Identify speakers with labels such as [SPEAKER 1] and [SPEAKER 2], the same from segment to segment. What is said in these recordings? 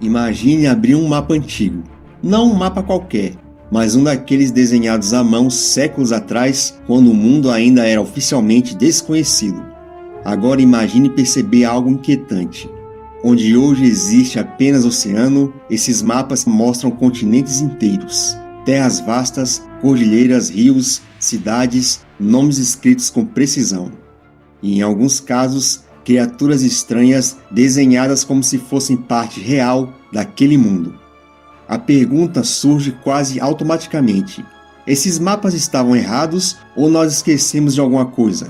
[SPEAKER 1] Imagine abrir um mapa antigo. Não um mapa qualquer, mas um daqueles desenhados à mão séculos atrás, quando o mundo ainda era oficialmente desconhecido. Agora imagine perceber algo inquietante. Onde hoje existe apenas oceano, esses mapas mostram continentes inteiros, terras vastas, cordilheiras, rios, cidades, nomes escritos com precisão. E em alguns casos, criaturas estranhas desenhadas como se fossem parte real daquele mundo. A pergunta surge quase automaticamente: esses mapas estavam errados ou nós esquecemos de alguma coisa?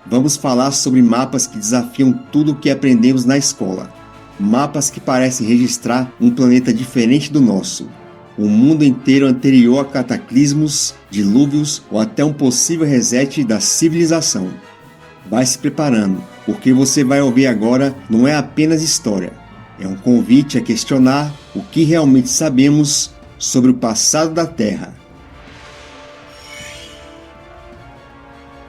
[SPEAKER 1] Vamos falar sobre mapas que desafiam tudo o que aprendemos na escola. Mapas que parecem registrar um planeta diferente do nosso. Um mundo inteiro anterior a cataclismos, dilúvios ou até um possível reset da civilização. Vai se preparando, porque você vai ouvir agora não é apenas história. É um convite a questionar o que realmente sabemos sobre o passado da Terra.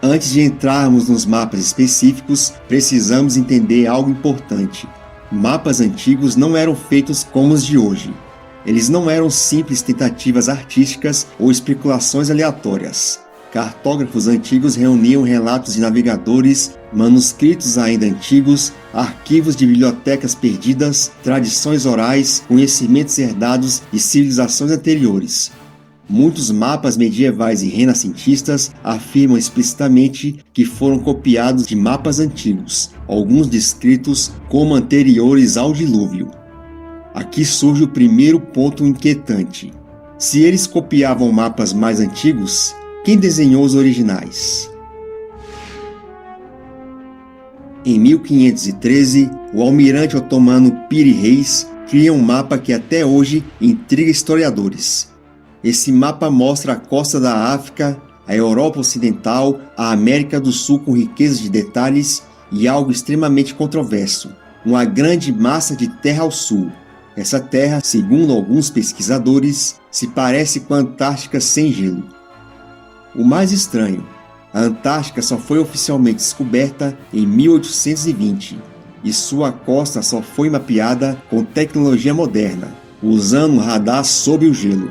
[SPEAKER 1] Antes de entrarmos nos mapas específicos, precisamos entender algo importante. Mapas antigos não eram feitos como os de hoje. Eles não eram simples tentativas artísticas ou especulações aleatórias. Cartógrafos antigos reuniam relatos de navegadores, manuscritos ainda antigos, arquivos de bibliotecas perdidas, tradições orais, conhecimentos herdados de civilizações anteriores. Muitos mapas medievais e renascentistas afirmam explicitamente que foram copiados de mapas antigos, alguns descritos como anteriores ao dilúvio. Aqui surge o primeiro ponto inquietante. Se eles copiavam mapas mais antigos, quem desenhou os originais? Em 1513, o almirante otomano Piri Reis cria um mapa que até hoje intriga historiadores. Esse mapa mostra a costa da África, a Europa Ocidental, a América do Sul com riqueza de detalhes e algo extremamente controverso, uma grande massa de terra ao sul. Essa terra, segundo alguns pesquisadores, se parece com a Antártica sem gelo. O mais estranho, a Antártica só foi oficialmente descoberta em 1820 e sua costa só foi mapeada com tecnologia moderna, usando um radar sob o gelo.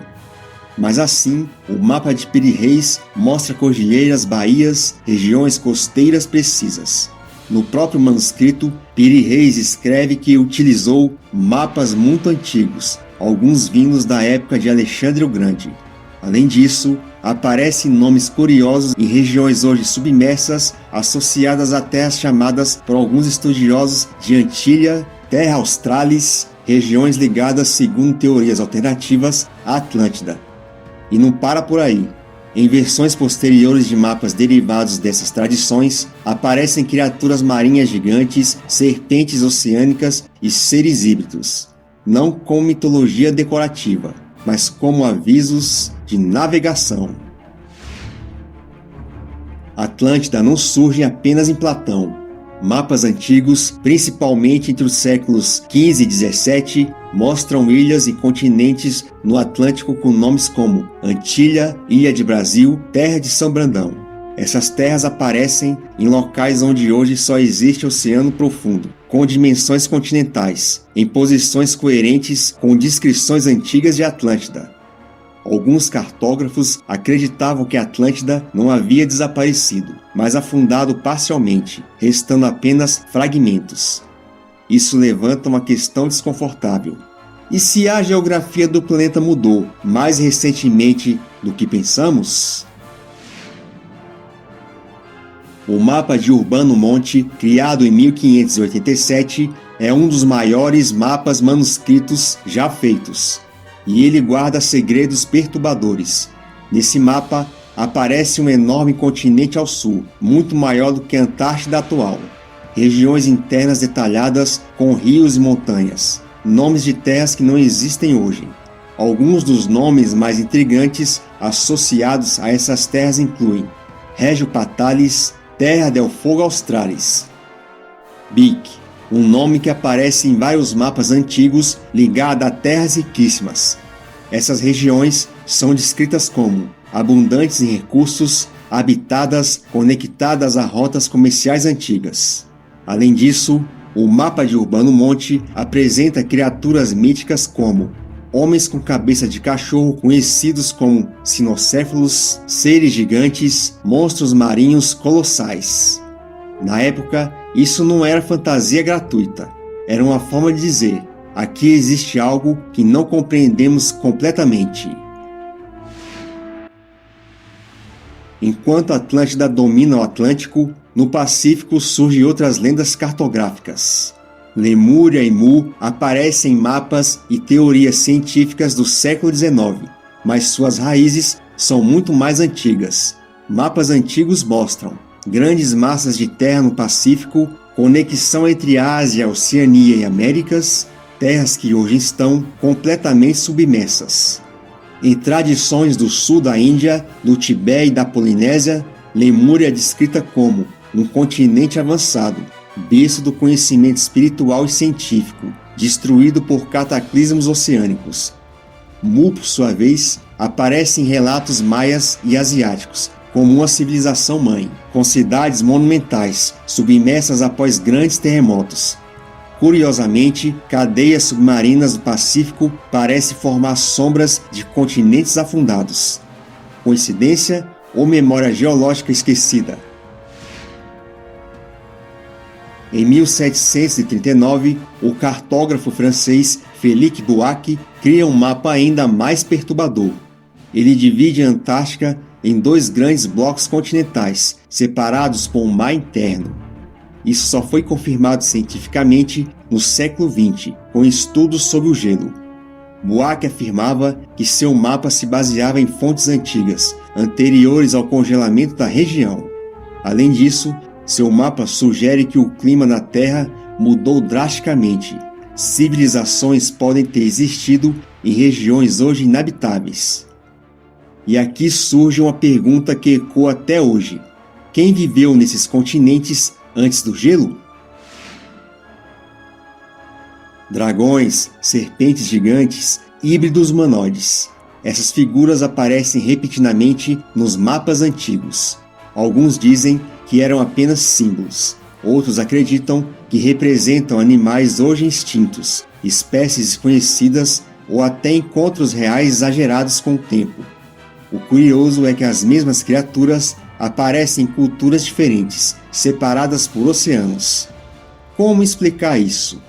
[SPEAKER 1] Mas assim, o mapa de Piri Reis mostra cordilheiras, baías, regiões costeiras precisas. No próprio manuscrito, Piri Reis escreve que utilizou mapas muito antigos, alguns vindos da época de Alexandre o Grande. Além disso, aparecem nomes curiosos em regiões hoje submersas, associadas a terras chamadas por alguns estudiosos de Antilha, Terra Australis, regiões ligadas, segundo teorias alternativas, à Atlântida. E não para por aí. Em versões posteriores de mapas derivados dessas tradições, aparecem criaturas marinhas gigantes, serpentes oceânicas e seres híbridos, não como mitologia decorativa, mas como avisos de navegação. Atlântida não surge apenas em Platão. Mapas antigos, principalmente entre os séculos XV e XVII, mostram ilhas e continentes no Atlântico com nomes como Antilha, Ilha de Brasil, Terra de São Brandão. Essas terras aparecem em locais onde hoje só existe oceano profundo, com dimensões continentais, em posições coerentes com descrições antigas de Atlântida. Alguns cartógrafos acreditavam que Atlântida não havia desaparecido, mas afundado parcialmente, restando apenas fragmentos. Isso levanta uma questão desconfortável. E se a geografia do planeta mudou mais recentemente do que pensamos? O mapa de Urbano Monte, criado em 1587, é um dos maiores mapas manuscritos já feitos. E ele guarda segredos perturbadores. Nesse mapa, aparece um enorme continente ao sul, muito maior do que a Antártida atual. Regiões internas detalhadas com rios e montanhas. Nomes de terras que não existem hoje. Alguns dos nomes mais intrigantes associados a essas terras incluem Regio Patalis, Terra del Fogo Australis. Bic, um nome que aparece em vários mapas antigos ligado a terras riquíssimas. Essas regiões são descritas como abundantes em recursos, habitadas, conectadas a rotas comerciais antigas. Além disso, O mapa de Urbano Monte apresenta criaturas míticas como homens com cabeça de cachorro conhecidos como cinocéfalos, seres gigantes, monstros marinhos colossais. Na época, isso não era fantasia gratuita. Era uma forma de dizer: aqui existe algo que não compreendemos completamente. Enquanto a Atlântida domina o Atlântico, no Pacífico surgem outras lendas cartográficas. Lemúria e Mu aparecem em mapas e teorias científicas do século XIX, mas suas raízes são muito mais antigas. Mapas antigos mostram grandes massas de terra no Pacífico, conexão entre Ásia, Oceania e Américas, terras que hoje estão completamente submersas. Em tradições do sul da Índia, do Tibete e da Polinésia, Lemúria é descrita como um continente avançado, berço do conhecimento espiritual e científico, destruído por cataclismos oceânicos. Mu, por sua vez, aparece em relatos maias e asiáticos, como uma civilização mãe, com cidades monumentais, submersas após grandes terremotos. Curiosamente, cadeias submarinas do Pacífico parecem formar sombras de continentes afundados. Coincidência ou memória geológica esquecida? Em 1739, o cartógrafo francês Félix Buac cria um mapa ainda mais perturbador. Ele divide a Antártica em dois grandes blocos continentais, separados por um mar interno. Isso só foi confirmado cientificamente no século XX, com estudos sobre o gelo. Buac afirmava que seu mapa se baseava em fontes antigas, anteriores ao congelamento da região. Além disso, seu mapa sugere que o clima na Terra mudou drasticamente. Civilizações podem ter existido em regiões hoje inabitáveis. E aqui surge uma pergunta que ecoa até hoje: quem viveu nesses continentes antes do gelo? Dragões, serpentes gigantes, híbridos humanoides. Essas figuras aparecem repetidamente nos mapas antigos. Alguns dizem que eram apenas símbolos. Outros acreditam que representam animais hoje extintos, espécies desconhecidas ou até encontros reais exagerados com o tempo. O curioso é que as mesmas criaturas aparecem em culturas diferentes, separadas por oceanos. Como explicar isso?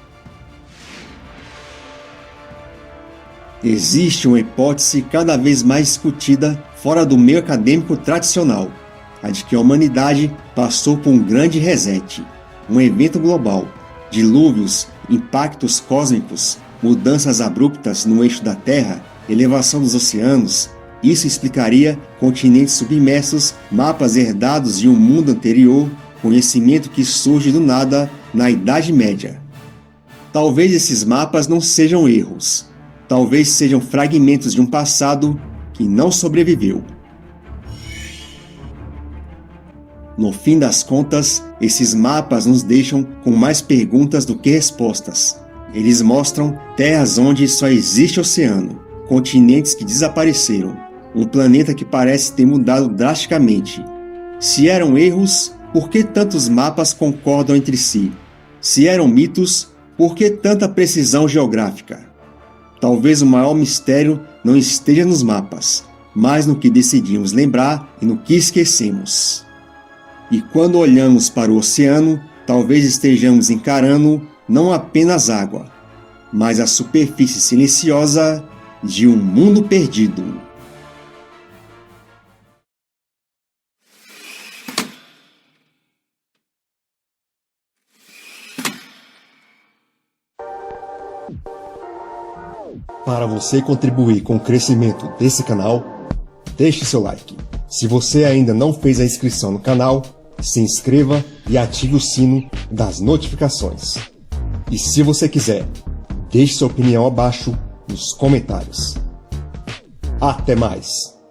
[SPEAKER 1] Existe uma hipótese cada vez mais discutida fora do meio acadêmico tradicional, a de que a humanidade passou por um grande reset, um evento global, dilúvios, impactos cósmicos, mudanças abruptas no eixo da Terra, elevação dos oceanos. Isso explicaria continentes submersos, mapas herdados de um mundo anterior, conhecimento que surge do nada na Idade Média. Talvez esses mapas não sejam erros, talvez sejam fragmentos de um passado que não sobreviveu. No fim das contas, esses mapas nos deixam com mais perguntas do que respostas. Eles mostram terras onde só existe oceano, continentes que desapareceram, um planeta que parece ter mudado drasticamente. Se eram erros, por que tantos mapas concordam entre si? Se eram mitos, por que tanta precisão geográfica? Talvez o maior mistério não esteja nos mapas, mas no que decidimos lembrar e no que esquecemos. E quando olhamos para o oceano, talvez estejamos encarando não apenas água, mas a superfície silenciosa de um mundo perdido. Para você contribuir com o crescimento desse canal, deixe seu like. Se você ainda não fez a inscrição no canal, se inscreva e ative o sino das notificações. E se você quiser, deixe sua opinião abaixo nos comentários. Até mais!